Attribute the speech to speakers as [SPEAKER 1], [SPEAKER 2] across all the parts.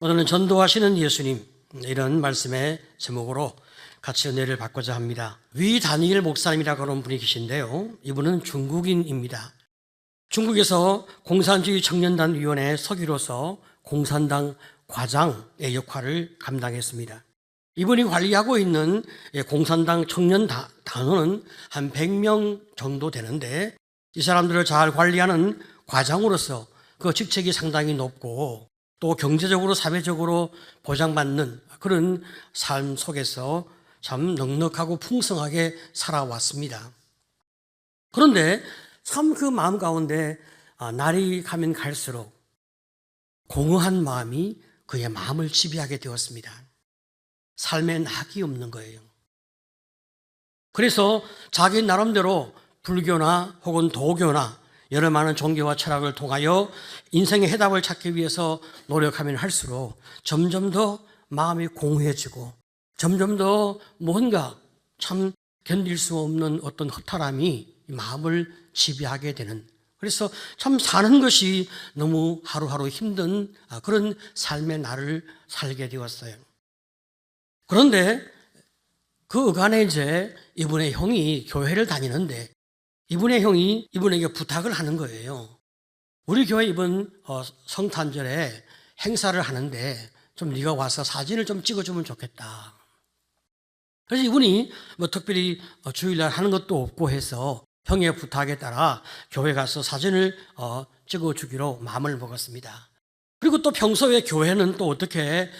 [SPEAKER 1] 오늘은 전도하시는 예수님, 이런 말씀의 제목으로 같이 은혜를 받고자 합니다. 위 다니엘 목사님이라고 하는 분이 계신데요, 이분은 중국인입니다. 중국에서 공산주의 청년단 위원회 서기로서 공산당 과장의 역할을 감당했습니다. 이분이 관리하고 있는 공산당 청년단원은 한 100명 정도 되는데, 이 사람들을 잘 관리하는 과장으로서 그 직책이 상당히 높고 또 경제적으로 사회적으로 보장받는 그런 삶 속에서 참 넉넉하고 풍성하게 살아왔습니다. 그런데 참 그 마음 가운데 날이 가면 갈수록 공허한 마음이 그의 마음을 지배하게 되었습니다. 삶에 낙이 없는 거예요. 그래서 자기 나름대로 불교나 혹은 도교나 여러 많은 종교와 철학을 통하여 인생의 해답을 찾기 위해서 노력하면 할수록 점점 더 마음이 공허해지고 점점 더 뭔가 참 견딜 수 없는 어떤 허탈함이 마음을 지배하게 되는, 그래서 참 사는 것이 너무 하루하루 힘든 그런 삶의 날을 살게 되었어요. 그런데 그 어간에 이제 이분의 형이 교회를 다니는데 이분의 형이 이분에게 부탁을 하는 거예요. 우리 교회 이번 성탄절에 행사를 하는데 좀 네가 와서 사진을 좀 찍어주면 좋겠다. 그래서 이분이 특별히 주일날 하는 것도 없고 해서 형의 부탁에 따라 교회 가서 사진을 찍어주기로 마음을 먹었습니다. 그리고 또 평소에 교회는 또 어떻게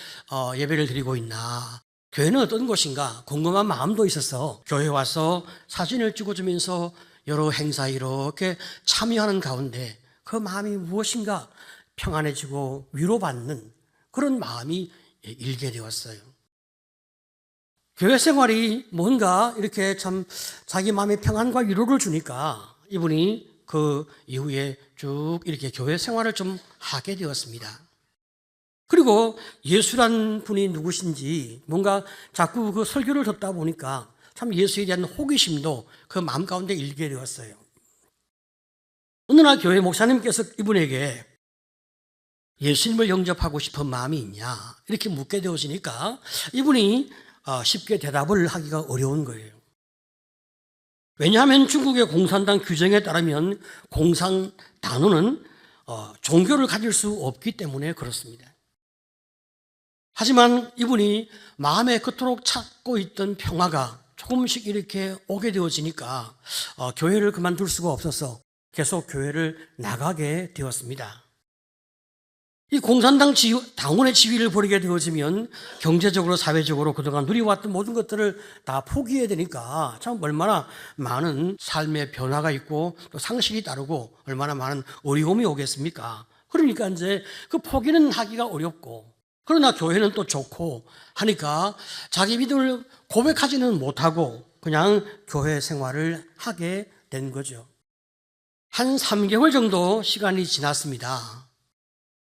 [SPEAKER 1] 예배를 드리고 있나, 교회는 어떤 곳인가 궁금한 마음도 있어서 교회 와서 사진을 찍어주면서 여러 행사에 이렇게 참여하는 가운데 그 마음이 무엇인가 평안해지고 위로받는 그런 마음이 일게 되었어요. 교회 생활이 뭔가 이렇게 참 자기 마음에 평안과 위로를 주니까 이분이 그 이후에 쭉 이렇게 교회 생활을 좀 하게 되었습니다. 그리고 예수란 분이 누구신지 뭔가 자꾸 그 설교를 듣다 보니까 참 예수에 대한 호기심도 그 마음 가운데 일게 되었어요. 어느 날 교회 목사님께서 이분에게 예수님을 영접하고 싶은 마음이 있냐 이렇게 묻게 되어지니까 이분이 쉽게 대답을 하기가 어려운 거예요. 왜냐하면 중국의 공산당 규정에 따르면 공산당원은 종교를 가질 수 없기 때문에 그렇습니다. 하지만 이분이 마음에 그토록 찾고 있던 평화가 조금씩 이렇게 오게 되어지니까 교회를 그만둘 수가 없어서 계속 교회를 나가게 되었습니다. 이 공산당 당원의 지위를 버리게 되어지면 경제적으로 사회적으로 그동안 누려왔던 모든 것들을 다 포기해야 되니까 참 얼마나 많은 삶의 변화가 있고 또 상실이 따르고 얼마나 많은 어려움이 오겠습니까? 그러니까 이제 그 포기는 하기가 어렵고, 그러나 교회는 또 좋고 하니까 자기 믿음을 고백하지는 못하고 그냥 교회 생활을 하게 된 거죠. 한 3개월 정도 시간이 지났습니다.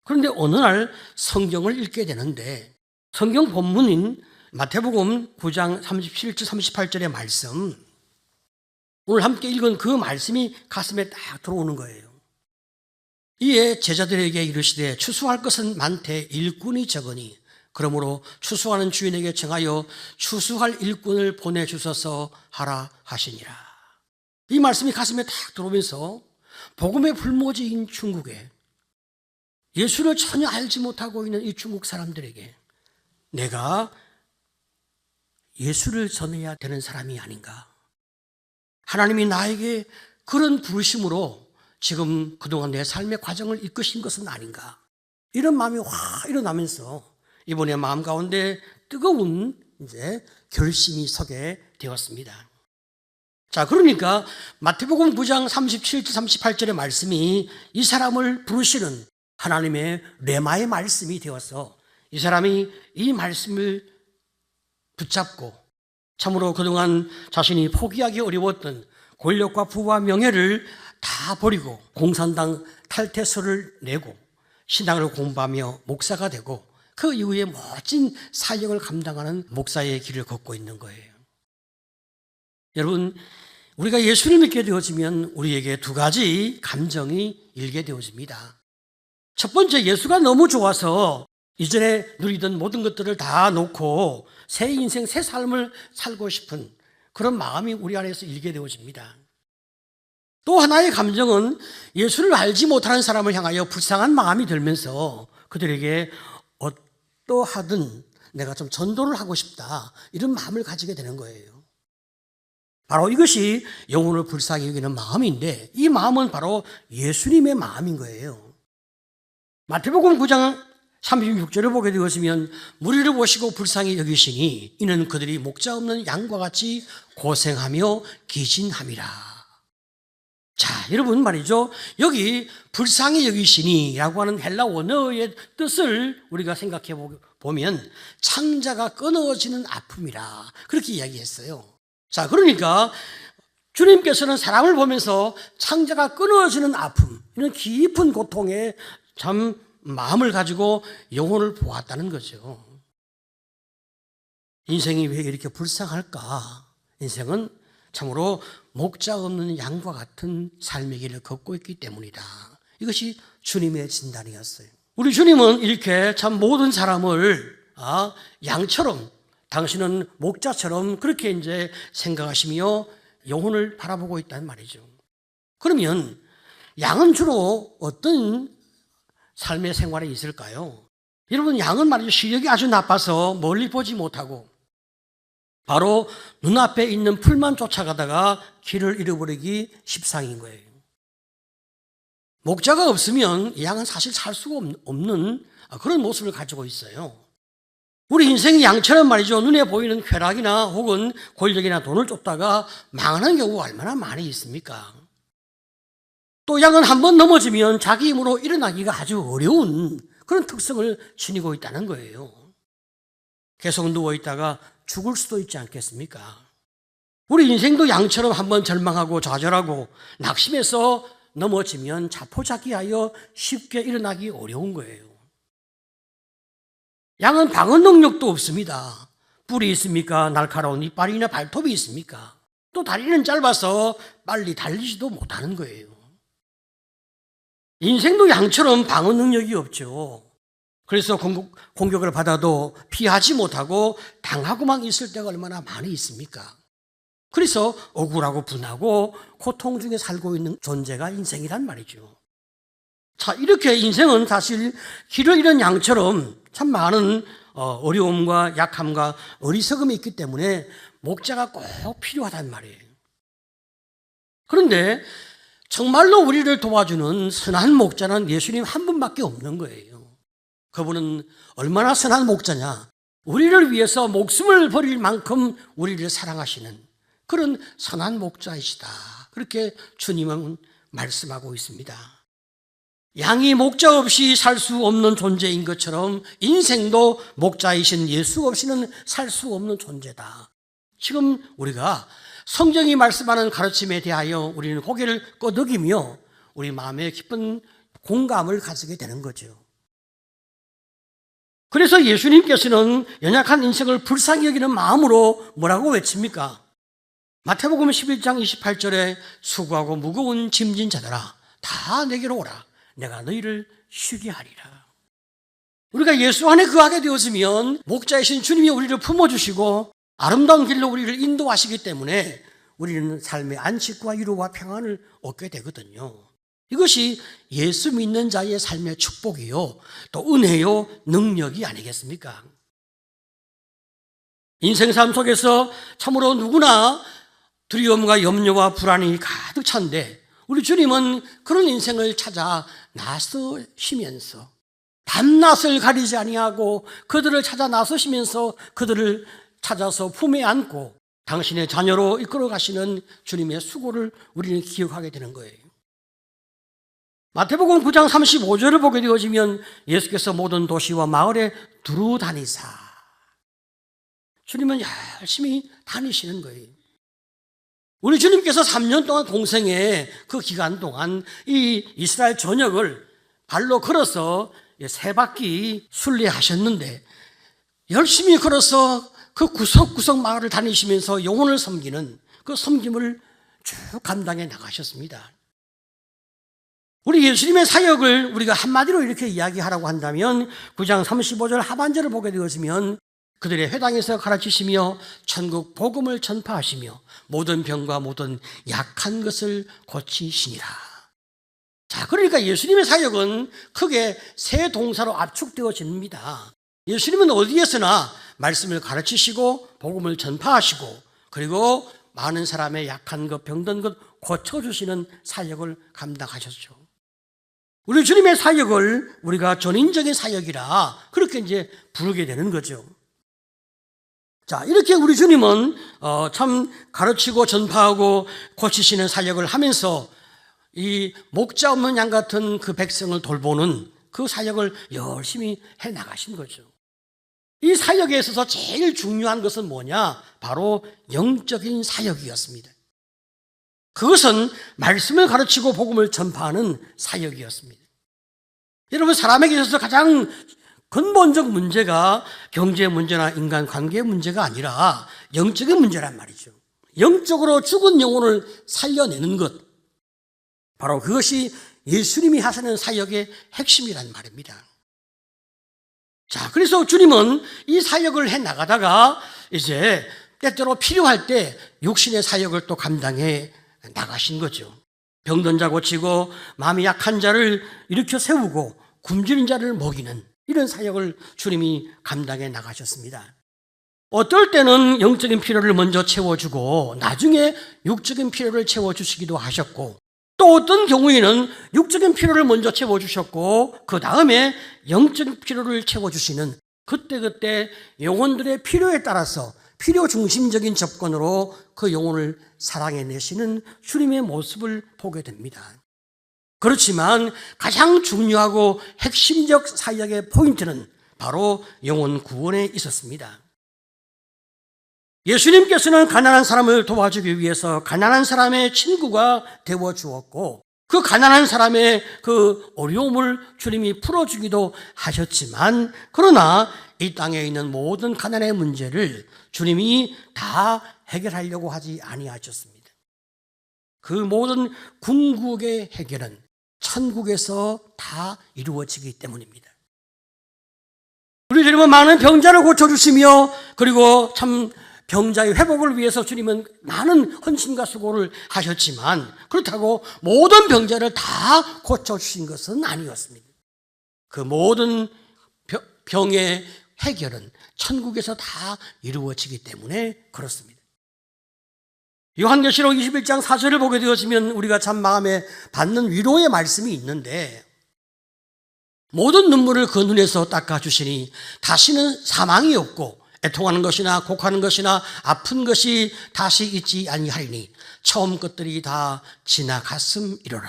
[SPEAKER 1] 그런데 어느 날 성경을 읽게 되는데 성경 본문인 마태복음 9장 37절 38절의 말씀, 오늘 함께 읽은 그 말씀이 가슴에 딱 들어오는 거예요. 이에 제자들에게 이르시되 추수할 것은 많되 일꾼이 적으니 그러므로 추수하는 주인에게 청하여 추수할 일꾼을 보내주소서 하라 하시니라. 이 말씀이 가슴에 딱 들어오면서 복음의 불모지인 중국에, 예수를 전혀 알지 못하고 있는 이 중국 사람들에게 내가 예수를 전해야 되는 사람이 아닌가, 하나님이 나에게 그런 부르심으로 지금 그동안 내 삶의 과정을 이끄신 것은 아닌가, 이런 마음이 확 일어나면서 이번에 마음 가운데 뜨거운 이제 결심이 서게 되었습니다. 자, 그러니까 마태복음 9장 37절 38절의 말씀이 이 사람을 부르시는 하나님의 레마의 말씀이 되어서 이 사람이 이 말씀을 붙잡고 참으로 그동안 자신이 포기하기 어려웠던 권력과 부와 명예를 다 버리고 공산당 탈퇴서를 내고 신앙을 공부하며 목사가 되고 그 이후에 멋진 사역을 감당하는 목사의 길을 걷고 있는 거예요. 여러분, 우리가 예수를 믿게 되어지면 우리에게 두 가지 감정이 일게 되어집니다. 첫 번째, 예수가 너무 좋아서 이전에 누리던 모든 것들을 다 놓고 새 인생, 새 삶을 살고 싶은 그런 마음이 우리 안에서 일게 되어집니다. 또 하나의 감정은 예수를 알지 못하는 사람을 향하여 불쌍한 마음이 들면서 그들에게 어떠하든 내가 좀 전도를 하고 싶다, 이런 마음을 가지게 되는 거예요. 바로 이것이 영혼을 불쌍히 여기는 마음인데, 이 마음은 바로 예수님의 마음인 거예요. 마태복음 9장 36절을 보게 되었으면 무리를 보시고 불쌍히 여기시니 이는 그들이 목자 없는 양과 같이 고생하며 기진함이라. 자, 여러분 말이죠. 여기 불쌍히 여기시니라고 하는 헬라 원어의 뜻을 우리가 생각해 보면 창자가 끊어지는 아픔이라, 그렇게 이야기했어요. 자, 그러니까 주님께서는 사람을 보면서 창자가 끊어지는 아픔, 이런 깊은 고통에 참 마음을 가지고 영혼을 보았다는 거죠. 인생이 왜 이렇게 불쌍할까? 인생은 참으로 목자 없는 양과 같은 삶의 길을 걷고 있기 때문이다. 이것이 주님의 진단이었어요. 우리 주님은 이렇게 참 모든 사람을 양처럼, 당신은 목자처럼 그렇게 이제 생각하시며 영혼을 바라보고 있다는 말이죠. 그러면 양은 주로 어떤 삶의 생활에 있을까요? 여러분, 양은 말이죠, 시력이 아주 나빠서 멀리 보지 못하고 바로 눈앞에 있는 풀만 쫓아가다가 길을 잃어버리기 십상인 거예요. 목자가 없으면 양은 사실 살 수가 없는 그런 모습을 가지고 있어요. 우리 인생이 양처럼 말이죠, 눈에 보이는 쾌락이나 혹은 권력이나 돈을 쫓다가 망하는 경우가 얼마나 많이 있습니까? 또 양은 한번 넘어지면 자기 힘으로 일어나기가 아주 어려운 그런 특성을 지니고 있다는 거예요. 계속 누워있다가 죽을 수도 있지 않겠습니까? 우리 인생도 양처럼 한번 절망하고 좌절하고 낙심해서 넘어지면 자포자기하여 쉽게 일어나기 어려운 거예요. 양은 방어 능력도 없습니다. 뿔이 있습니까? 날카로운 이빨이나 발톱이 있습니까? 또 다리는 짧아서 빨리 달리지도 못하는 거예요. 인생도 양처럼 방어 능력이 없죠. 그래서 공격을 받아도 피하지 못하고 당하고만 있을 때가 얼마나 많이 있습니까? 그래서 억울하고 분하고 고통 중에 살고 있는 존재가 인생이란 말이죠. 자, 이렇게 인생은 사실 길을 잃은 양처럼 참 많은 어려움과 약함과 어리석음이 있기 때문에 목자가 꼭 필요하단 말이에요. 그런데 정말로 우리를 도와주는 선한 목자는 예수님 한 분밖에 없는 거예요. 그분은 얼마나 선한 목자냐, 우리를 위해서 목숨을 버릴 만큼 우리를 사랑하시는 그런 선한 목자이시다, 그렇게 주님은 말씀하고 있습니다. 양이 목자 없이 살 수 없는 존재인 것처럼 인생도 목자이신 예수 없이는 살 수 없는 존재다. 지금 우리가 성경이 말씀하는 가르침에 대하여 우리는 고개를 끄덕이며 우리 마음에 깊은 공감을 가지게 되는 거죠. 그래서 예수님께서는 연약한 인생을 불쌍히 여기는 마음으로 뭐라고 외칩니까? 마태복음 11장 28절에 수고하고 무거운 짐진 자들아 다 내게로 오라, 내가 너희를 쉬게 하리라. 우리가 예수 안에 거하게 되었으면 목자이신 주님이 우리를 품어주시고 아름다운 길로 우리를 인도하시기 때문에 우리는 삶의 안식과 위로와 평안을 얻게 되거든요. 이것이 예수 믿는 자의 삶의 축복이요, 또 은혜요, 능력이 아니겠습니까? 인생 삶 속에서 참으로 누구나 두려움과 염려와 불안이 가득 찬데 우리 주님은 그런 인생을 찾아 나서시면서 밤낮을 가리지 아니하고 그들을 찾아 나서시면서 그들을 찾아서 품에 안고 당신의 자녀로 이끌어 가시는 주님의 수고를 우리는 기억하게 되는 거예요. 마태복음 9장 35절을 보게 되어지면 예수께서 모든 도시와 마을에 두루 다니사, 주님은 열심히 다니시는 거예요. 우리 주님께서 3년 동안 공생의 그 기간 동안 이 이스라엘 전역을 발로 걸어서 3바퀴 순례하셨는데 열심히 걸어서 그 구석구석 마을을 다니시면서 영혼을 섬기는 그 섬김을 쭉 감당해 나가셨습니다. 우리 예수님의 사역을 우리가 한마디로 이렇게 이야기하라고 한다면 9장 35절 하반절을 보게 되었으면 그들의 회당에서 가르치시며 천국 복음을 전파하시며 모든 병과 모든 약한 것을 고치시니라. 자, 그러니까 예수님의 사역은 크게 세 동사로 압축되어집니다. 예수님은 어디에서나 말씀을 가르치시고 복음을 전파하시고 그리고 많은 사람의 약한 것, 병든 것 고쳐주시는 사역을 감당하셨죠. 우리 주님의 사역을 우리가 전인적인 사역이라 그렇게 이제 부르게 되는 거죠. 자, 이렇게 우리 주님은 참 가르치고 전파하고 고치시는 사역을 하면서 이 목자 없는 양 같은 그 백성을 돌보는 그 사역을 열심히 해 나가신 거죠. 이 사역에 있어서 제일 중요한 것은 뭐냐? 바로 영적인 사역이었습니다. 그것은 말씀을 가르치고 복음을 전파하는 사역이었습니다. 여러분, 사람에게 있어서 가장 근본적 문제가 경제 문제나 인간관계의 문제가 아니라 영적인 문제란 말이죠. 영적으로 죽은 영혼을 살려내는 것, 바로 그것이 예수님이 하시는 사역의 핵심이란 말입니다. 자, 그래서 주님은 이 사역을 해 나가다가 이제 때때로 필요할 때 육신의 사역을 또 감당해 나가신 거죠. 병든 자 고치고 마음이 약한 자를 일으켜 세우고 굶주린 자를 먹이는 이런 사역을 주님이 감당해 나가셨습니다. 어떨 때는 영적인 필요를 먼저 채워주고 나중에 육적인 필요를 채워주시기도 하셨고, 또 어떤 경우에는 육적인 필요를 먼저 채워주셨고 그 다음에 영적인 필요를 채워주시는, 그때그때 영혼들의 필요에 따라서 필요 중심적인 접근으로 그 영혼을 사랑해내시는 주님의 모습을 보게 됩니다. 그렇지만 가장 중요하고 핵심적 사역의 포인트는 바로 영혼 구원에 있었습니다. 예수님께서는 가난한 사람을 도와주기 위해서 가난한 사람의 친구가 되어 주었고, 그 가난한 사람의 그 어려움을 주님이 풀어주기도 하셨지만, 그러나 이 땅에 있는 모든 가난의 문제를 주님이 다 해결하려고 하지 아니하셨습니다. 그 모든 궁극의 해결은 천국에서 다 이루어지기 때문입니다. 우리 주님은 많은 병자를 고쳐주시며, 그리고 참 병자의 회복을 위해서 주님은 많은 헌신과 수고를 하셨지만, 그렇다고 모든 병자를 다 고쳐주신 것은 아니었습니다. 그 모든 병의 해결은 천국에서 다 이루어지기 때문에 그렇습니다. 요한계시록 21장 4절을 보게 되어지면 우리가 참 마음에 받는 위로의 말씀이 있는데, 모든 눈물을 그 눈에서 닦아주시니 다시는 사망이 없고 애통하는 것이나 곡하는 것이나 아픈 것이 다시 있지 아니하리니 처음 것들이 다 지나갔음이로라.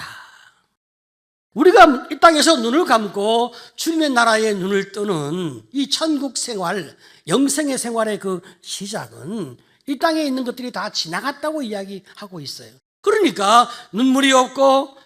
[SPEAKER 1] 우리가 이 땅에서 눈을 감고 주님의 나라에 눈을 뜨는 이 천국 생활, 영생의 생활의 그 시작은 이 땅에 있는 것들이 다 지나갔다고 이야기하고 있어요. 그러니까 눈물이 없고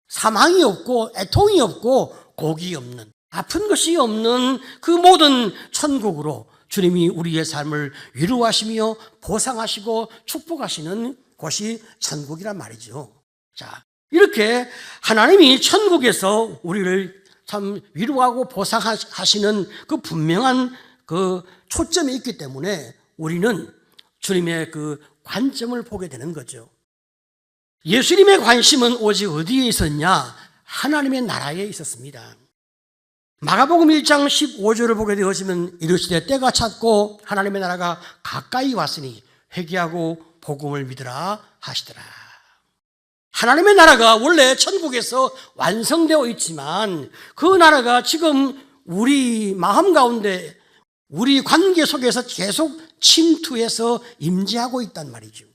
[SPEAKER 1] 사망이 없고 애통이 없고 곡이 없는, 아픈 것이 없는 그 모든 천국으로 주님이 우리의 삶을 위로하시며 보상하시고 축복하시는 곳이 천국이란 말이죠. 자, 이렇게 하나님이 천국에서 우리를 참 위로하고 보상하시는 그 분명한 그 초점이 있기 때문에 우리는 주님의 그 관점을 보게 되는 거죠. 예수님의 관심은 오직 어디에 있었냐? 하나님의 나라에 있었습니다. 마가복음 1장 15절을 보게 되어지면 이르시되 때가 찼고 하나님의 나라가 가까이 왔으니 회개하고 복음을 믿으라 하시더라. 하나님의 나라가 원래 천국에서 완성되어 있지만 그 나라가 지금 우리 마음 가운데, 우리 관계 속에서 계속 침투해서 임재하고 있단 말이죠.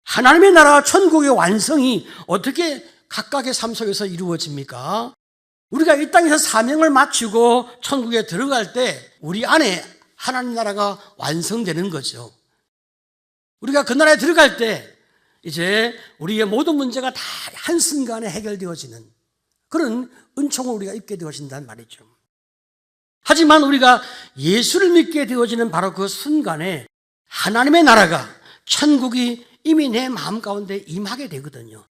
[SPEAKER 1] 하나님의 나라 천국의 완성이 어떻게 각각의 삶 속에서 이루어집니까? 우리가 이 땅에서 사명을 마치고 천국에 들어갈 때 우리 안에 하나님 나라가 완성되는 거죠. 우리가 그 나라에 들어갈 때 이제 우리의 모든 문제가 다 한순간에 해결되어지는 그런 은총을 우리가 입게 되어진단 말이죠. 하지만 우리가 예수를 믿게 되어지는 바로 그 순간에 하나님의 나라가, 천국이 이미 내 마음 가운데 임하게 되거든요.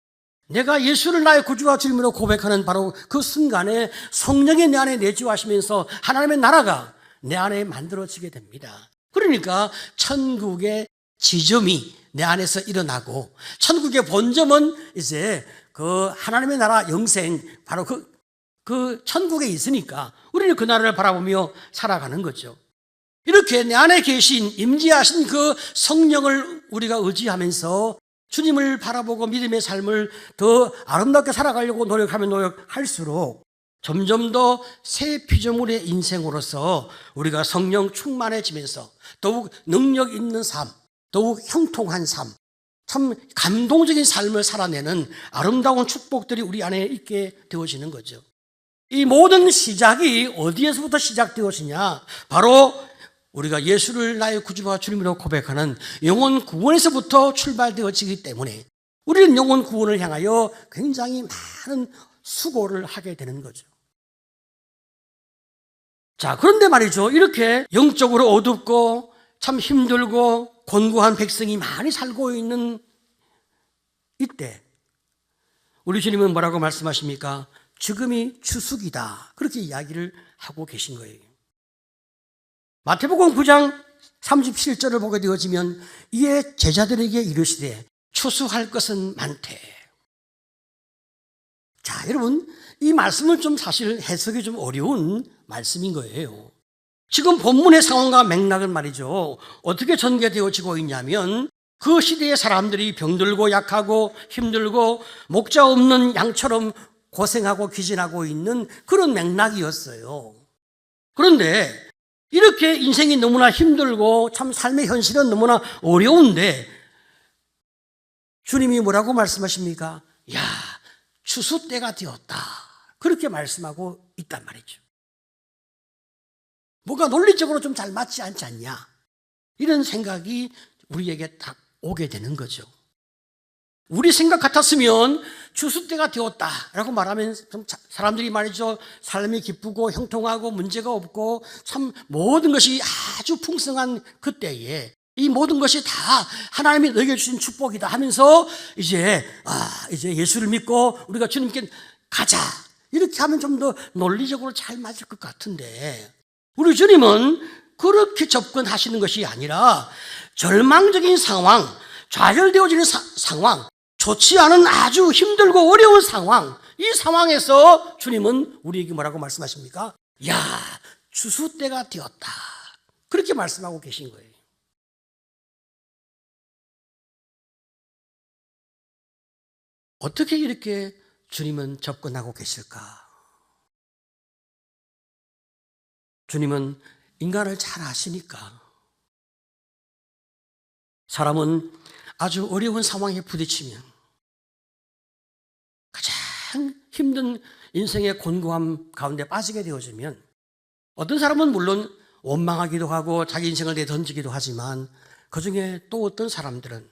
[SPEAKER 1] 내가 예수를 나의 구주와 주님으로 고백하는 바로 그 순간에 성령이 내 안에 내주하시면서 하나님의 나라가 내 안에 만들어지게 됩니다. 그러니까 천국의 지점이 내 안에서 일어나고 천국의 본점은 이제 그 하나님의 나라 영생 바로 그 천국에 있으니까 우리는 그 나라를 바라보며 살아가는 거죠. 이렇게 내 안에 계신 임재하신 그 성령을 우리가 의지하면서 주님을 바라보고 믿음의 삶을 더 아름답게 살아가려고 노력하면 노력할수록 점점 더 새 피조물의 인생으로서 우리가 성령 충만해지면서 더욱 능력 있는 삶, 더욱 형통한 삶, 참 감동적인 삶을 살아내는 아름다운 축복들이 우리 안에 있게 되어지는 거죠. 이 모든 시작이 어디에서부터 시작되어지냐? 바로 우리가 예수를 나의 구주와 주님으로 고백하는 영혼 구원에서부터 출발되어지기 때문에 우리는 영혼 구원을 향하여 굉장히 많은 수고를 하게 되는 거죠. 자, 그런데 말이죠. 이렇게 영적으로 어둡고 참 힘들고 곤고한 백성이 많이 살고 있는 이때 우리 주님은 뭐라고 말씀하십니까? 지금이 추수기다. 그렇게 이야기를 하고 계신 거예요. 마태복음 9장 37절을 보게 되어지면 이에 제자들에게 이르시되 추수할 것은 많되. 자, 여러분 이 말씀은 좀 사실 해석이 좀 어려운 말씀인 거예요. 지금 본문의 상황과 맥락은 말이죠. 어떻게 전개되어지고 있냐면 그 시대의 사람들이 병들고 약하고 힘들고 목자 없는 양처럼 고생하고 기진하고 있는 그런 맥락이었어요. 그런데 이렇게 인생이 너무나 힘들고 참 삶의 현실은 너무나 어려운데 주님이 뭐라고 말씀하십니까? 야, 추수 때가 되었다. 그렇게 말씀하고 있단 말이죠. 뭐가 논리적으로 좀 잘 맞지 않지 않냐? 이런 생각이 우리에게 딱 오게 되는 거죠. 우리 생각 같았으면 추수 때가 되었다라고 말하면 좀 사람들이 말이죠. 삶이 기쁘고 형통하고 문제가 없고 참 모든 것이 아주 풍성한 그때에 이 모든 것이 다 하나님이 너에게 주신 축복이다 하면서 이제 예수를 믿고 우리가 주님께 가자. 이렇게 하면 좀 더 논리적으로 잘 맞을 것 같은데 우리 주님은 그렇게 접근하시는 것이 아니라 절망적인 상황, 좌절되어지는 상황, 좋지 않은 아주 힘들고 어려운 상황, 이 상황에서 주님은 우리에게 뭐라고 말씀하십니까? 야, 추수 때가 되었다. 그렇게 말씀하고 계신 거예요. 어떻게 이렇게 주님은 접근하고 계실까? 주님은 인간을 잘 아시니까 사람은 아주 어려운 상황에 부딪히면 가장 힘든 인생의 곤고함 가운데 빠지게 되어지면 어떤 사람은 물론 원망하기도 하고 자기 인생을 내던지기도 하지만 그중에 또 어떤 사람들은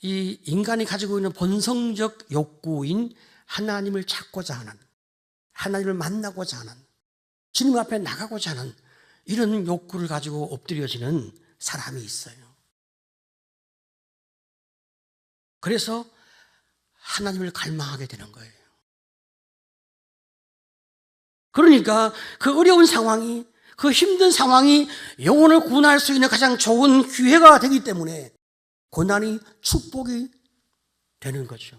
[SPEAKER 1] 이 인간이 가지고 있는 본성적 욕구인 하나님을 찾고자 하는, 하나님을 만나고자 하는, 주님 앞에 나가고자 하는 이런 욕구를 가지고 엎드려지는 사람이 있어요. 그래서 하나님을 갈망하게 되는 거예요. 그러니까 그 어려운 상황이, 그 힘든 상황이 영혼을 구원할 수 있는 가장 좋은 기회가 되기 때문에 고난이 축복이 되는 거죠.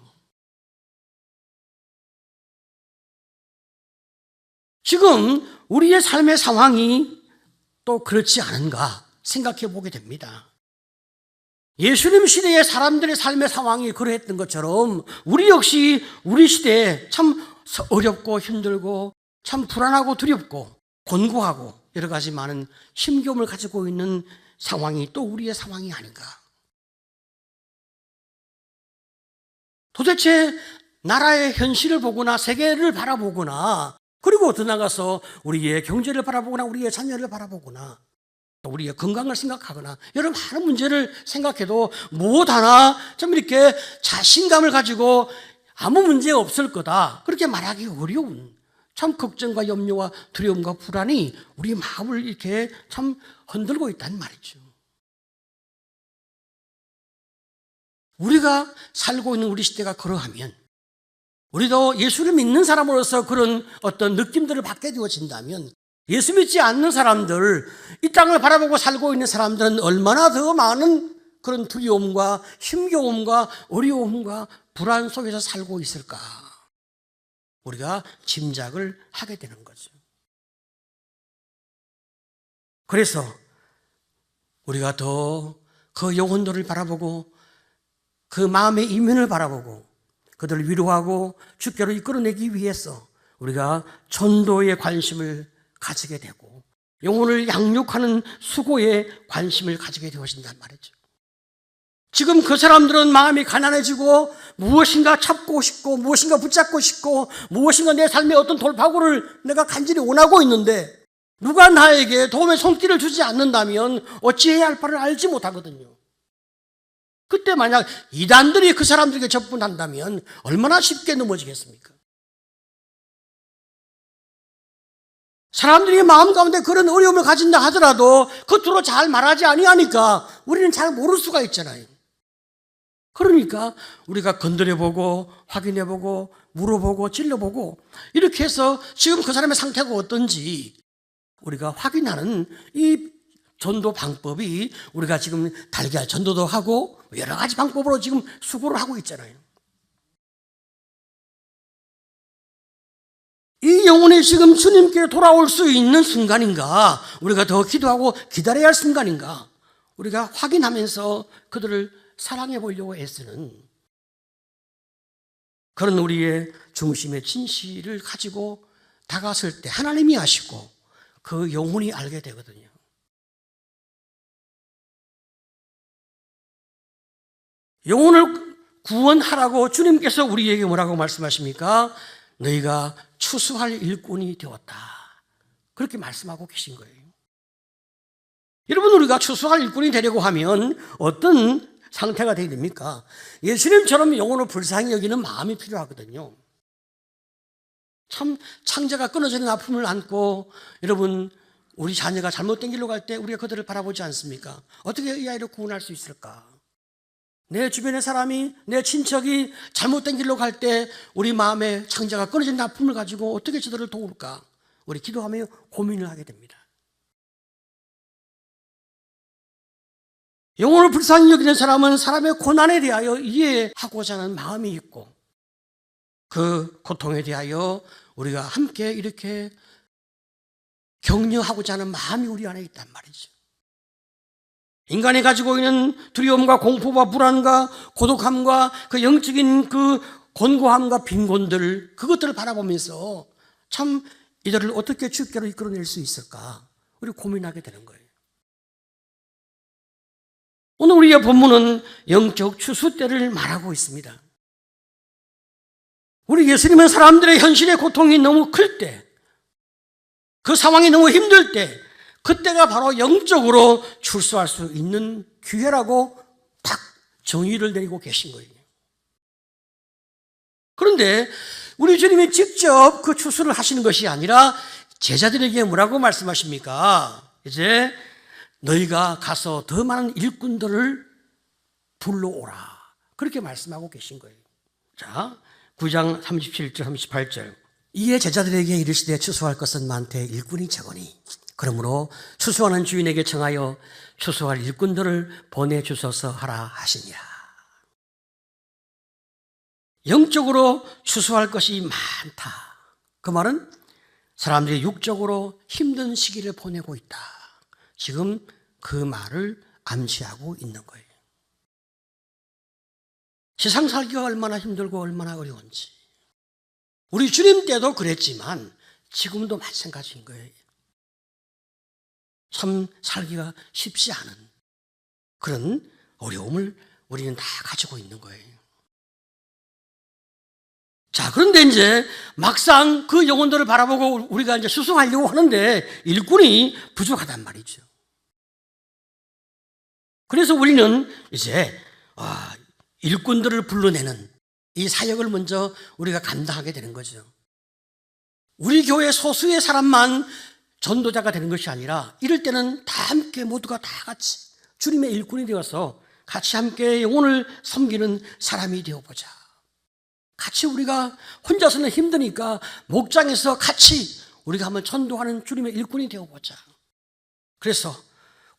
[SPEAKER 1] 지금 우리의 삶의 상황이 또 그렇지 않은가 생각해 보게 됩니다. 예수님 시대의 사람들의 삶의 상황이 그러했던 것처럼 우리 역시 우리 시대에 참 어렵고 힘들고 참 불안하고 두렵고 곤고하고 여러 가지 많은 힘겨움을 가지고 있는 상황이 또 우리의 상황이 아닌가. 도대체 나라의 현실을 보거나 세계를 바라보거나 그리고 더 나가서 우리의 경제를 바라보거나 우리의 자녀를 바라보거나 또 우리의 건강을 생각하거나 여러 많은 문제를 생각해도 무엇 하나 좀 이렇게 자신감을 가지고 아무 문제 없을 거다 그렇게 말하기 어려운 참 걱정과 염려와 두려움과 불안이 우리 마음을 이렇게 참 흔들고 있단 말이죠. 우리가 살고 있는 우리 시대가 그러하면, 우리도 예수를 믿는 사람으로서 그런 어떤 느낌들을 받게 되어진다면, 예수 믿지 않는 사람들, 이 땅을 바라보고 살고 있는 사람들은 얼마나 더 많은 그런 두려움과 힘겨움과 어려움과 불안 속에서 살고 있을까? 우리가 짐작을 하게 되는 거죠. 그래서 우리가 더 그 영혼들을 바라보고 그 마음의 이면을 바라보고 그들을 위로하고 주께로 이끌어내기 위해서 우리가 전도에 관심을 가지게 되고 영혼을 양육하는 수고에 관심을 가지게 되어진단 말이죠. 지금 그 사람들은 마음이 가난해지고 무엇인가 찾고 싶고 무엇인가 붙잡고 싶고 무엇인가 내 삶의 어떤 돌파구를 내가 간절히 원하고 있는데 누가 나에게 도움의 손길을 주지 않는다면 어찌해야 할 바를 알지 못하거든요. 그때 만약 이단들이 그 사람들에게 접근한다면 얼마나 쉽게 넘어지겠습니까? 사람들이 마음 가운데 그런 어려움을 가진다 하더라도 겉으로 잘 말하지 아니하니까 우리는 잘 모를 수가 있잖아요. 그러니까 우리가 건드려보고 확인해보고 물어보고 찔러보고 이렇게 해서 지금 그 사람의 상태가 어떤지 우리가 확인하는 이 전도 방법이 우리가 지금 달걀 전도도 하고 여러 가지 방법으로 지금 수고를 하고 있잖아요. 이 영혼이 지금 주님께 돌아올 수 있는 순간인가, 우리가 더 기도하고 기다려야 할 순간인가, 우리가 확인하면서 그들을 사랑해 보려고 애쓰는 그런 우리의 중심의 진실을 가지고 다가설 때 하나님이 아시고 그 영혼이 알게 되거든요. 영혼을 구원하라고 주님께서 우리에게 뭐라고 말씀하십니까? 너희가 추수할 일꾼이 되었다. 그렇게 말씀하고 계신 거예요. 여러분, 우리가 추수할 일꾼이 되려고 하면 어떤 상태가 되어야 됩니까? 예수님처럼 영혼을 불쌍히 여기는 마음이 필요하거든요. 참 창자가 끊어지는 아픔을 안고 여러분 우리 자녀가 잘못된 길로 갈 때 우리가 그들을 바라보지 않습니까? 어떻게 이 아이를 구원할 수 있을까? 내 주변의 사람이, 내 친척이 잘못된 길로 갈 때 우리 마음에 창자가 끊어진 아픔을 가지고 어떻게 저들을 도울까? 우리 기도하며 고민을 하게 됩니다. 영혼을 불쌍히 여기는 사람은 사람의 고난에 대하여 이해하고자 하는 마음이 있고 그 고통에 대하여 우리가 함께 이렇게 격려하고자 하는 마음이 우리 안에 있단 말이죠. 인간이 가지고 있는 두려움과 공포와 불안과 고독함과 그 영적인 그 곤고함과 빈곤들, 그것들을 바라보면서 참 이들을 어떻게 주께로 이끌어낼 수 있을까? 우리 고민하게 되는 거예요. 오늘 우리의 본문은 영적 추수 때를 말하고 있습니다. 우리 예수님은 사람들의 현실의 고통이 너무 클 때, 그 상황이 너무 힘들 때, 그때가 바로 영적으로 출소할 수 있는 기회라고 딱 정의를 내리고 계신 거예요. 그런데 우리 주님이 직접 그 추수를 하시는 것이 아니라 제자들에게 뭐라고 말씀하십니까? 이제 너희가 가서 더 많은 일꾼들을 불러오라. 그렇게 말씀하고 계신 거예요. 자, 9장 37절, 38절. 이에 제자들에게 이르시되 추수할 것은 많되 일꾼이 적으니 그러므로 추수하는 주인에게 청하여 추수할 일꾼들을 보내주소서 하라 하시니라. 영적으로 추수할 것이 많다. 그 말은 사람들이 육적으로 힘든 시기를 보내고 있다. 지금 그 말을 암시하고 있는 거예요. 세상 살기가 얼마나 힘들고 얼마나 어려운지. 우리 주님 때도 그랬지만 지금도 마찬가지인 거예요. 참 살기가 쉽지 않은 그런 어려움을 우리는 다 가지고 있는 거예요. 자, 그런데 이제 막상 그 영혼들을 바라보고 우리가 이제 수송하려고 하는데 일꾼이 부족하단 말이죠. 그래서 우리는 이제 일꾼들을 불러내는 이 사역을 먼저 우리가 감당하게 되는 거죠. 우리 교회 소수의 사람만 전도자가 되는 것이 아니라 이럴 때는 다 함께 모두가 다 같이 주님의 일꾼이 되어서 같이 함께 영혼을 섬기는 사람이 되어보자. 같이 우리가 혼자서는 힘드니까 목장에서 같이 우리가 한번 전도하는 주님의 일꾼이 되어보자. 그래서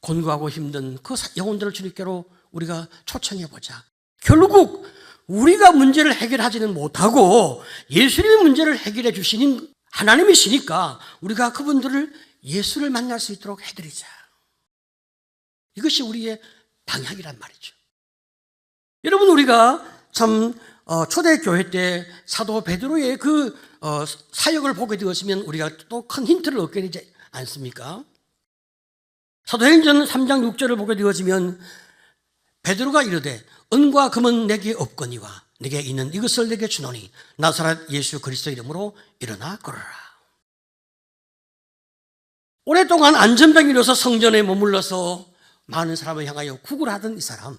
[SPEAKER 1] 곤고하고 힘든 그 영혼들을 주님께로 우리가 초청해보자. 결국 우리가 문제를 해결하지는 못하고 예수님이 문제를 해결해 주시는 하나님이시니까 우리가 그분들을 예수를 만날 수 있도록 해드리자. 이것이 우리의 방향이란 말이죠. 여러분, 우리가 참 초대교회 때 사도 베드로의 그 사역을 보게 되었으면 우리가 또 큰 힌트를 얻게 되지 않습니까? 사도행전 3장 6절을 보게 되어지면 베드로가 이르되 은과 금은 내게 없거니와 내게 있는 이것을 내게 주노니 나사렛 예수 그리스도 이름으로 일어나 걸어라. 오랫동안 안전병이로서 성전에 머물러서 많은 사람을 향하여 구걸 하던 이 사람,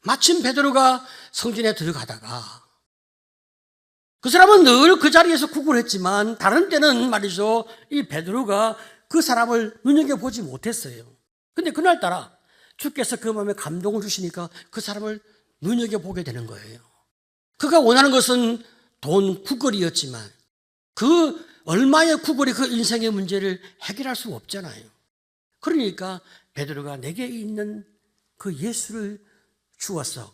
[SPEAKER 1] 마침 베드로가 성전에 들어가다가 그 사람은 늘 그 자리에서 구걸했지만 다른 때는 말이죠, 이 베드로가 그 사람을 눈여겨보지 못했어요. 근데 그날따라 주께서 그 마음에 감동을 주시니까 그 사람을 눈여겨보게 되는 거예요. 그가 원하는 것은 돈 구걸이었지만 그 얼마의 구걸이 그 인생의 문제를 해결할 수 없잖아요. 그러니까 베드로가 내게 있는 그 예수를 주어서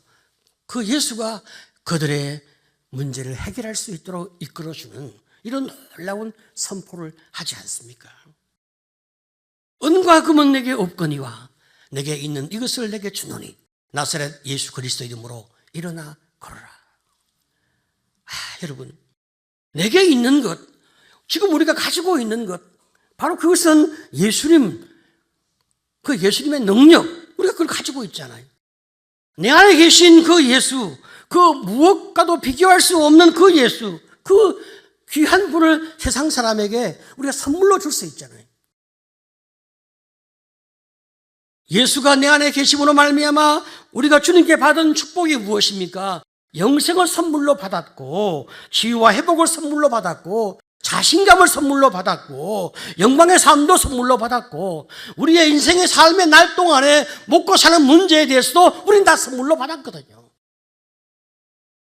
[SPEAKER 1] 그 예수가 그들의 문제를 해결할 수 있도록 이끌어주는 이런 놀라운 선포를 하지 않습니까? 은과 금은 내게 없거니와 내게 있는 이것을 내게 주노니 나사렛 예수 그리스도 이름으로 일어나 걸어라. 여러분, 내게 있는 것, 지금 우리가 가지고 있는 것, 바로 그것은 예수님, 그 예수님의 능력, 우리가 그걸 가지고 있잖아요. 내 안에 계신 그 예수, 그 무엇과도 비교할 수 없는 그 예수, 그 귀한 분을 세상 사람에게 우리가 선물로 줄 수 있잖아요. 예수가 내 안에 계심으로 말미암아 우리가 주님께 받은 축복이 무엇입니까? 영생을 선물로 받았고, 치유와 회복을 선물로 받았고, 자신감을 선물로 받았고, 영광의 삶도 선물로 받았고, 우리의 인생의 삶의 날 동안에 먹고 사는 문제에 대해서도 우리는 다 선물로 받았거든요.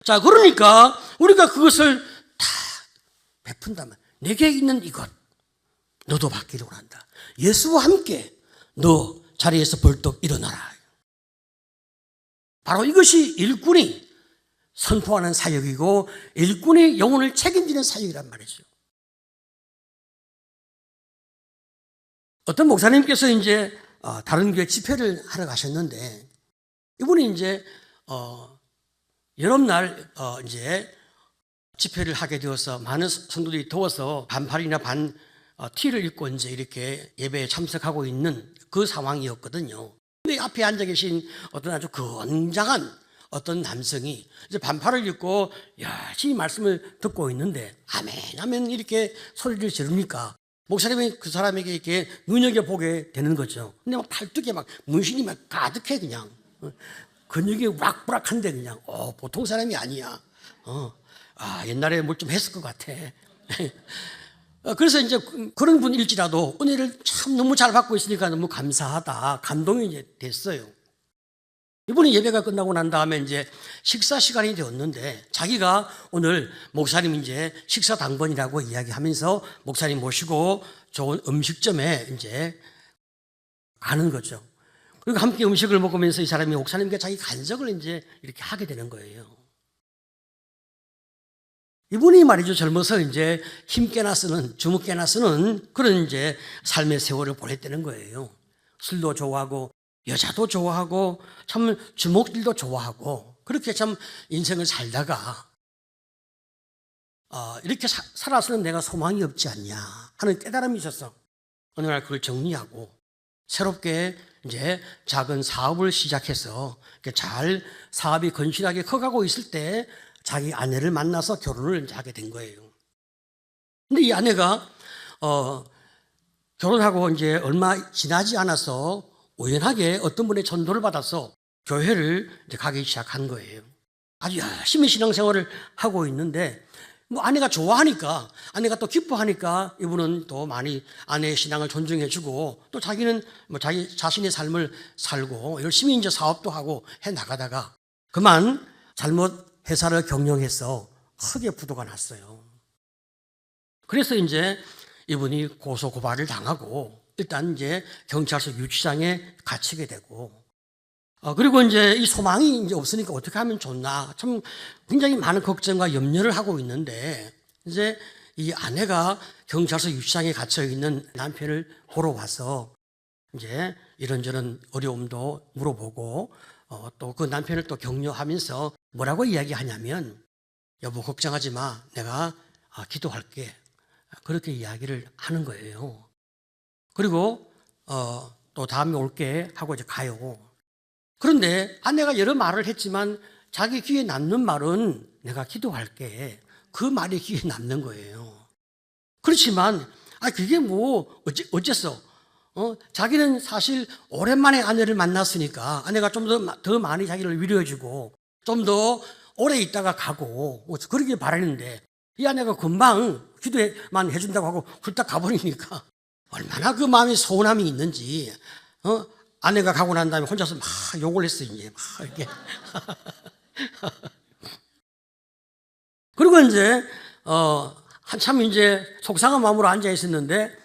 [SPEAKER 1] 자, 그러니까 우리가 그것을 다 베푼다면 내게 있는 이것 너도 받기를 원한다. 예수와 함께 너 자리에서 벌떡 일어나라. 바로 이것이 일꾼이 선포하는 사역이고 일꾼이 영혼을 책임지는 사역이란 말이죠. 어떤 목사님께서 이제 다른 교회 집회를 하러 가셨는데 이분이 이제 여름날 이제 집회를 하게 되어서 많은 성도들이 더워서 반팔이나 티를 입고 이제 이렇게 예배에 참석하고 있는 그 상황이었거든요. 근데 앞에 앉아 계신 어떤 아주 건장한 어떤 남성이 이제 반팔을 입고 열심히 말씀을 듣고 있는데 아멘 아멘 이렇게 소리를 지르니까 목사님이 그 사람에게 이렇게 눈여겨보게 되는 거죠. 근데 막 팔뚝에 막 문신이 막 가득해 그냥 근육이 왁부락한데 그냥 보통 사람이 아니야. 옛날에 뭘 좀 했을 것 같아. 그래서 이제 그런 분일지라도 은혜를 참 너무 잘 받고 있으니까 너무 감사하다, 감동이 이제 됐어요. 이분이 예배가 끝나고 난 다음에 이제 식사 시간이 되었는데 자기가 오늘 목사님 이제 식사 당번이라고 이야기하면서 목사님 모시고 좋은 음식점에 이제 가는 거죠. 그리고 함께 음식을 먹으면서 이 사람이 목사님께 자기 간증을 이제 이렇게 하게 되는 거예요. 이분이 말이죠, 젊어서 이제 힘께나 쓰는, 주먹깨나 쓰는 그런 이제 삶의 세월을 보냈다는 거예요. 술도 좋아하고, 여자도 좋아하고, 참 주먹질도 좋아하고, 그렇게 참 인생을 살다가, 이렇게 살아서는 내가 소망이 없지 않냐 하는 깨달음이 있어서 어느 날 그걸 정리하고, 새롭게 이제 작은 사업을 시작해서 잘 사업이 건실하게 커가고 있을 때 자기 아내를 만나서 결혼을 이제 하게 된 거예요. 근데 이 아내가 결혼하고 이제 얼마 지나지 않아서 우연하게 어떤 분의 전도를 받아서 교회를 이제 가기 시작한 거예요. 아주 열심히 신앙생활을 하고 있는데 뭐 아내가 좋아하니까, 아내가 또 기뻐하니까 이분은 또 많이 아내의 신앙을 존중해주고 또 자기는 뭐 자기 자신의 삶을 살고 열심히 이제 사업도 하고 해 나가다가 그만 잘못 회사를 경영해서 크게 부도가 났어요. 그래서 이제 이분이 고소 고발을 당하고 일단 이제 경찰서 유치장에 갇히게 되고 그리고 이제 이 소망이 이제 없으니까 어떻게 하면 좋나 참 굉장히 많은 걱정과 염려를 하고 있는데 이제 이 아내가 경찰서 유치장에 갇혀 있는 남편을 보러 와서 이제 이런저런 어려움도 물어보고 또 그 남편을 또 격려하면서 뭐라고 이야기하냐면 여보 걱정하지 마 내가 기도할게 그렇게 이야기를 하는 거예요. 그리고 또 다음에 올게 하고 이제 가요. 그런데 아내가 여러 말을 했지만 자기 귀에 남는 말은 내가 기도할게. 그 말이 귀에 남는 거예요. 그렇지만 그게 뭐 어째서 자기는 사실 오랜만에 아내를 만났으니까 아내가 좀 더 많이 자기를 위로해주고 좀 더 오래 있다가 가고 그러길 바라는데 이 아내가 금방 기도만 해준다고 하고 훌딱 가버리니까 얼마나 그 마음에 서운함이 있는지 아내가 가고 난 다음에 혼자서 막 욕을 했어요. 이제 막 이렇게 그리고 이제 한참 이제 속상한 마음으로 앉아 있었는데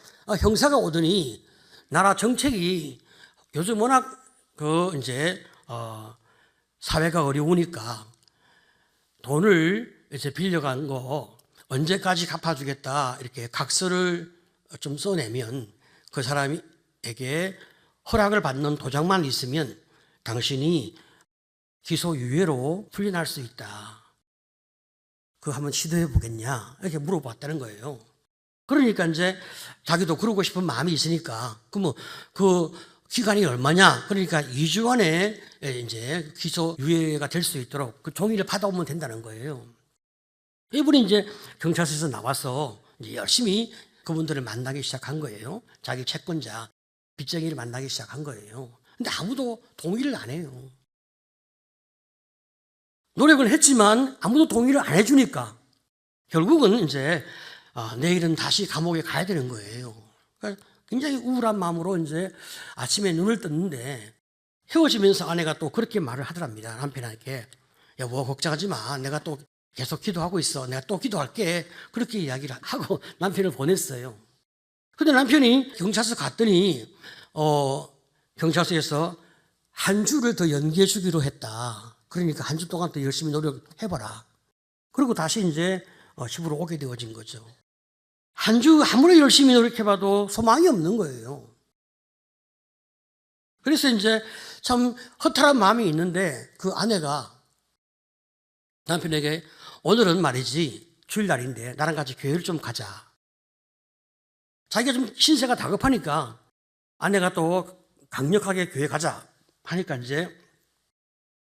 [SPEAKER 1] 형사가 오더니 나라 정책이 요즘 워낙 이제 사회가 어려우니까 돈을 이제 빌려간 거 언제까지 갚아주겠다 이렇게 각서를 좀 써내면 그 사람에게 허락을 받는 도장만 있으면 당신이 기소유예로 풀려날 수 있다. 그거 한번 시도해 보겠냐 이렇게 물어봤다는 거예요. 그러니까 이제 자기도 그러고 싶은 마음이 있으니까 그러면 그 기간이 얼마냐? 그러니까 2주 안에 이제 기소유예가 될 수 있도록 그 종이를 받아오면 된다는 거예요. 이분이 이제 경찰서에서 나와서 이제 열심히 그분들을 만나기 시작한 거예요. 자기 채권자, 빚쟁이를 만나기 시작한 거예요. 근데 아무도 동의를 안 해요. 노력을 했지만 아무도 동의를 안 해주니까 결국은 이제 내일은 다시 감옥에 가야 되는 거예요. 그러니까 굉장히 우울한 마음으로 이제 아침에 눈을 떴는데 헤어지면서 아내가 또 그렇게 말을 하더랍니다. 남편에게 여보 걱정하지 마. 내가 또 계속 기도하고 있어. 내가 또 기도할게. 그렇게 이야기를 하고 남편을 보냈어요. 근데 남편이 경찰서 갔더니 경찰서에서 한 주를 더 연기해 주기로 했다. 그러니까 한 주 동안 더 열심히 노력해봐라. 그리고 다시 이제 집으로 오게 되어진 거죠. 한 주 아무리 열심히 노력해봐도 소망이 없는 거예요. 그래서 이제 참 허탈한 마음이 있는데 그 아내가 남편에게 오늘은 말이지 주일날인데 나랑 같이 교회를 좀 가자. 자기가 좀 신세가 다급하니까 아내가 또 강력하게 교회 가자 하니까 이제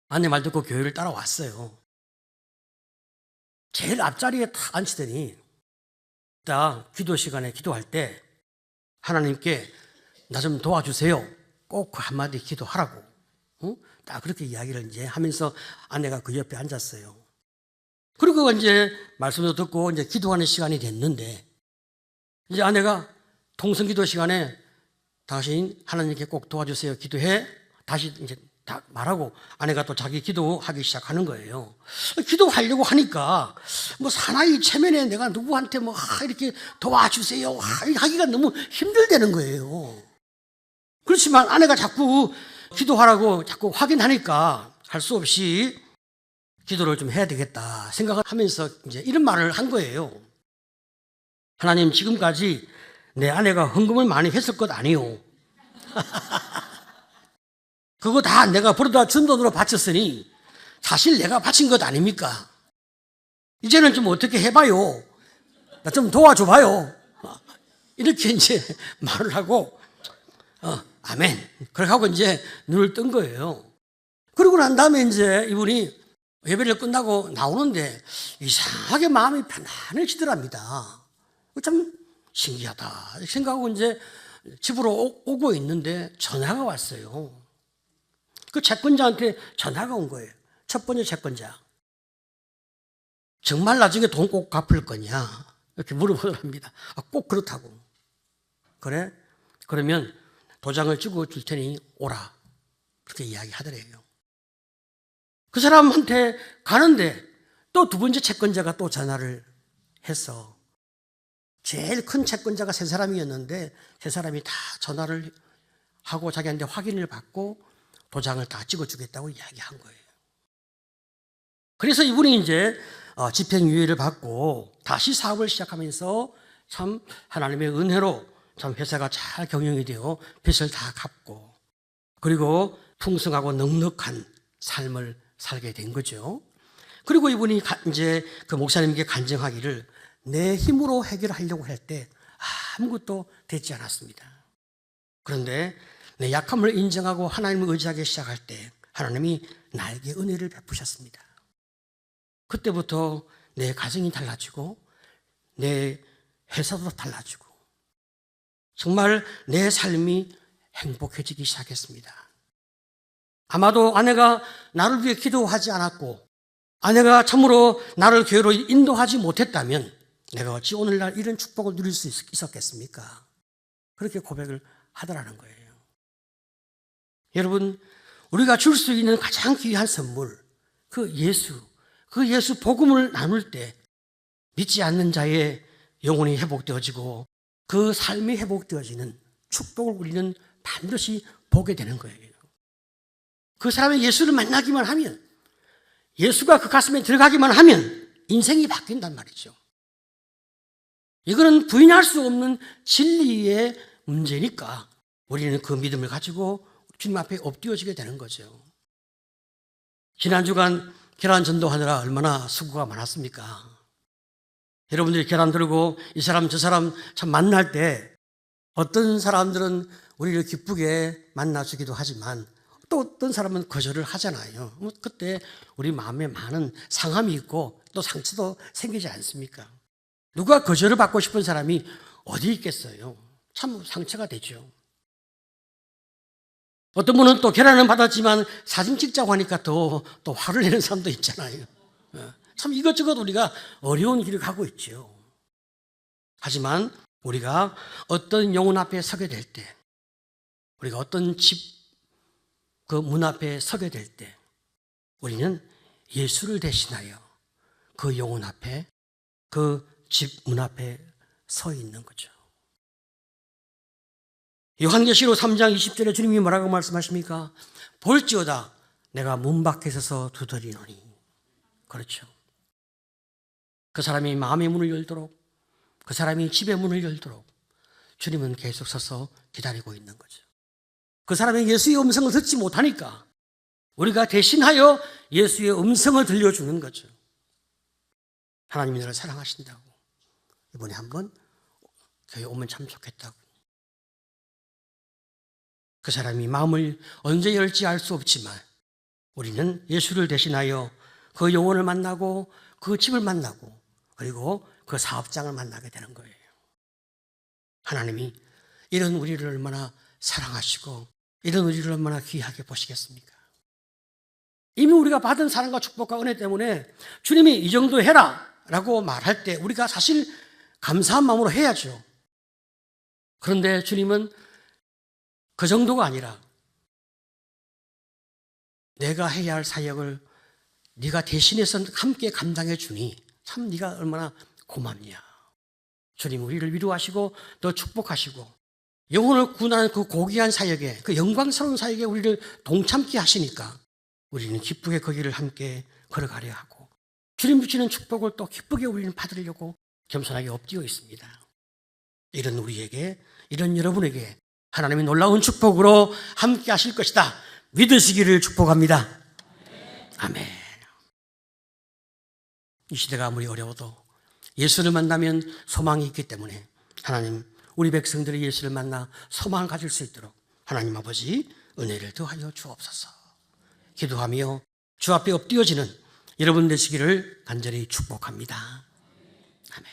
[SPEAKER 1] 아내 말 듣고 교회를 따라왔어요. 제일 앞자리에 탁 앉히더니 딱 기도 시간에 기도할 때 하나님께 나 좀 도와주세요. 꼭 그 한마디 기도하라고. 딱 그렇게 이야기를 이제 하면서 아내가 그 옆에 앉았어요. 그리고 이제 말씀도 듣고 이제 기도하는 시간이 됐는데 이제 아내가 통성기도 시간에 당신 하나님께 꼭 도와주세요. 기도해. 다시 이제 다 말하고 아내가 또 자기 기도하기 시작하는 거예요. 기도하려고 하니까 뭐 사나이 체면에 내가 누구한테 뭐 이렇게 도와주세요 하기가 너무 힘들다는 거예요. 그렇지만 아내가 자꾸 기도하라고 자꾸 확인하니까 할 수 없이 기도를 좀 해야 되겠다 생각을 하면서 이제 이런 말을 한 거예요. 하나님 지금까지 내 아내가 헌금을 많이 했을 것 아니요. 그거 다 내가 벌어다 준 돈으로 바쳤으니 사실 내가 바친 것 아닙니까? 이제는 좀 어떻게 해봐요. 나 좀 도와줘봐요. 이렇게 이제 말을 하고 아멘. 그렇게 하고 이제 눈을 뜬 거예요. 그러고 난 다음에 이제 이분이 예배를 끝나고 나오는데 이상하게 마음이 편안해지더랍니다. 참 신기하다 생각하고 이제 집으로 오고 있는데 전화가 왔어요. 그 채권자한테 전화가 온 거예요. 첫 번째 채권자. 정말 나중에 돈 꼭 갚을 거냐? 이렇게 물어보더랍니다. 꼭 그렇다고. 그래? 그러면 도장을 찍어 줄 테니 오라. 그렇게 이야기하더래요. 그 사람한테 가는데 또 두 번째 채권자가 또 전화를 해서 제일 큰 채권자가 세 사람이었는데 세 사람이 다 전화를 하고 자기한테 확인을 받고 도장을 다 찍어주겠다고 이야기한 거예요. 그래서 이분이 이제 집행유예를 받고 다시 사업을 시작하면서 참 하나님의 은혜로 참 회사가 잘 경영이 되어 빚을 다 갚고 그리고 풍성하고 넉넉한 삶을 살게 된 거죠. 그리고 이분이 이제 그 목사님께 간증하기를 내 힘으로 해결하려고 할 때 아무것도 되지 않았습니다. 그런데 내 약함을 인정하고 하나님을 의지하기 시작할 때 하나님이 나에게 은혜를 베푸셨습니다. 그때부터 내 가정이 달라지고 내 회사도 달라지고 정말 내 삶이 행복해지기 시작했습니다. 아마도 아내가 나를 위해 기도하지 않았고 아내가 참으로 나를 교회로 인도하지 못했다면 내가 어찌 오늘날 이런 축복을 누릴 수 있었겠습니까? 그렇게 고백을 하더라는 거예요. 여러분, 우리가 줄 수 있는 가장 귀한 선물, 그 예수 복음을 나눌 때 믿지 않는 자의 영혼이 회복되어지고 그 삶이 회복되어지는 축복을 우리는 반드시 보게 되는 거예요. 그 사람이 예수를 만나기만 하면, 예수가 그 가슴에 들어가기만 하면 인생이 바뀐단 말이죠. 이거는 부인할 수 없는 진리의 문제니까 우리는 그 믿음을 가지고 주님 앞에 엎드려지게 되는 거죠. 지난 주간 계란 전도하느라 얼마나 수고가 많았습니까? 여러분들이 계란 들고 이 사람 저 사람 참 만날 때 어떤 사람들은 우리를 기쁘게 만나주기도 하지만 또 어떤 사람은 거절을 하잖아요. 그때 우리 마음에 많은 상함이 있고 또 상처도 생기지 않습니까? 누가 거절을 받고 싶은 사람이 어디 있겠어요? 참 상처가 되죠. 어떤 분은 또 계란은 받았지만 사진 찍자고 하니까 또 화를 내는 사람도 있잖아요. 참 이것저것 우리가 어려운 길을 가고 있죠. 하지만 우리가 어떤 영혼 앞에 서게 될 때, 우리가 어떤 집 그 문 앞에 서게 될 때 우리는 예수를 대신하여 그 영혼 앞에, 그 집 문 앞에 서 있는 거죠. 요한계시록 3장 20절에 주님이 뭐라고 말씀하십니까? 볼지어다 내가 문 밖에 서서 두드리노니. 그렇죠. 그 사람이 마음의 문을 열도록, 그 사람이 집의 문을 열도록 주님은 계속 서서 기다리고 있는 거죠. 그 사람이 예수의 음성을 듣지 못하니까 우리가 대신하여 예수의 음성을 들려주는 거죠. 하나님이 너를 사랑하신다고, 이번에 한번 교회 오면 참 좋겠다고. 그 사람이 마음을 언제 열지 알 수 없지만 우리는 예수를 대신하여 그 영혼을 만나고 그 집을 만나고 그리고 그 사업장을 만나게 되는 거예요. 하나님이 이런 우리를 얼마나 사랑하시고 이런 우리를 얼마나 귀하게 보시겠습니까? 이미 우리가 받은 사랑과 축복과 은혜 때문에 주님이 이 정도 해라 라고 말할 때 우리가 사실 감사한 마음으로 해야죠. 그런데 주님은 그 정도가 아니라 내가 해야 할 사역을 네가 대신해서 함께 감당해 주니 참 네가 얼마나 고맙냐. 주님 우리를 위로하시고 또 축복하시고 영혼을 구원하는 그 고귀한 사역에, 그 영광스러운 사역에 우리를 동참케 하시니까 우리는 기쁘게 그 길을 함께 걸어가려 하고 주님 주시는 축복을 또 기쁘게 우리는 받으려고 겸손하게 엎드려 있습니다. 이런 우리에게, 이런 여러분에게 하나님의 놀라운 축복으로 함께 하실 것이다 믿으시기를 축복합니다. 아멘. 이 시대가 아무리 어려워도 예수를 만나면 소망이 있기 때문에 하나님 우리 백성들이 예수를 만나 소망을 가질 수 있도록 하나님 아버지 은혜를 더하여 주옵소서. 기도하며 주 앞에 엎드려지는 여러분 되시기를 간절히 축복합니다. 아멘.